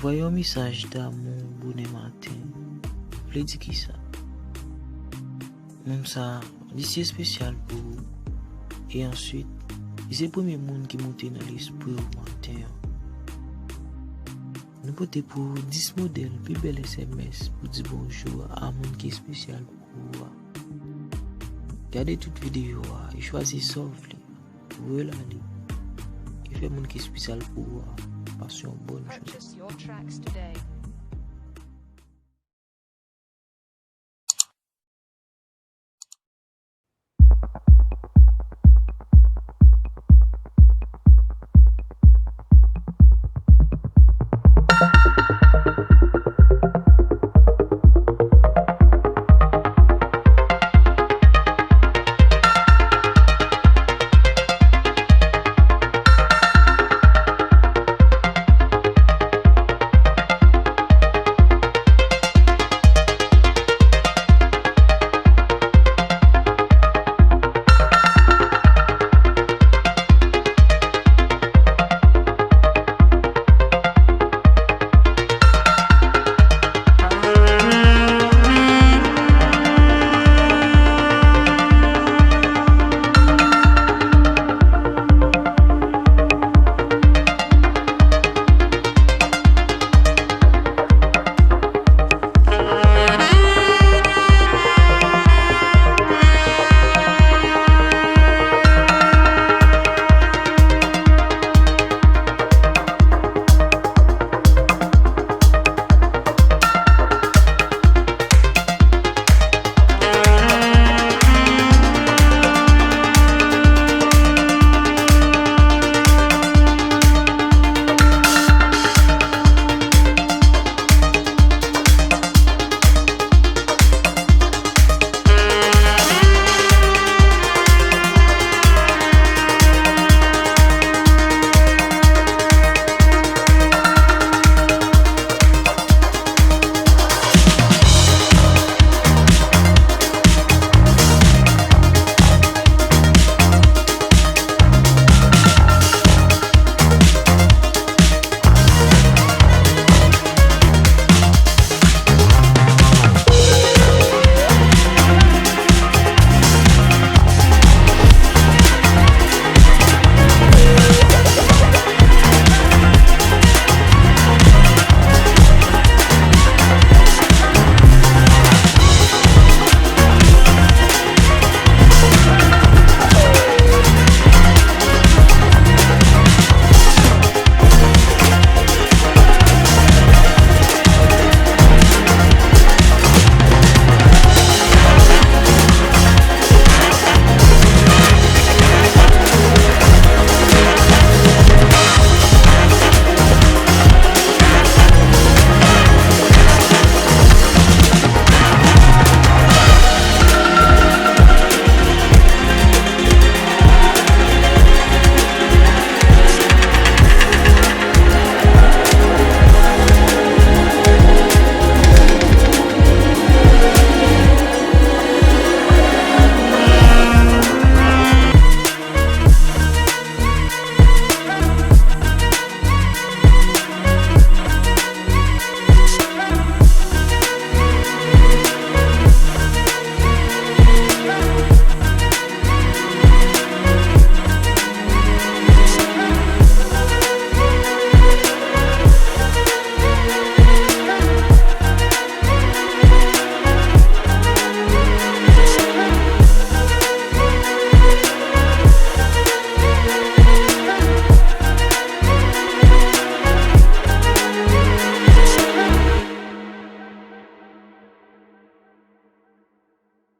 Voyons un message d'amour, bonne matin. Voulez dire qui ça? Même ça, c'est spécial pour vous. Et ensuite, c'est le premier monde qui monte dans l'esprit au matin. Nous potons pour 10 modèles, plus bel SMS pour dire bonjour à un monde qui est spécial pour vous. Regardez toute vidéo et choisissez sauve pour vous là. Et faites un monde qui est spécial pour vous. Passion bonne chose.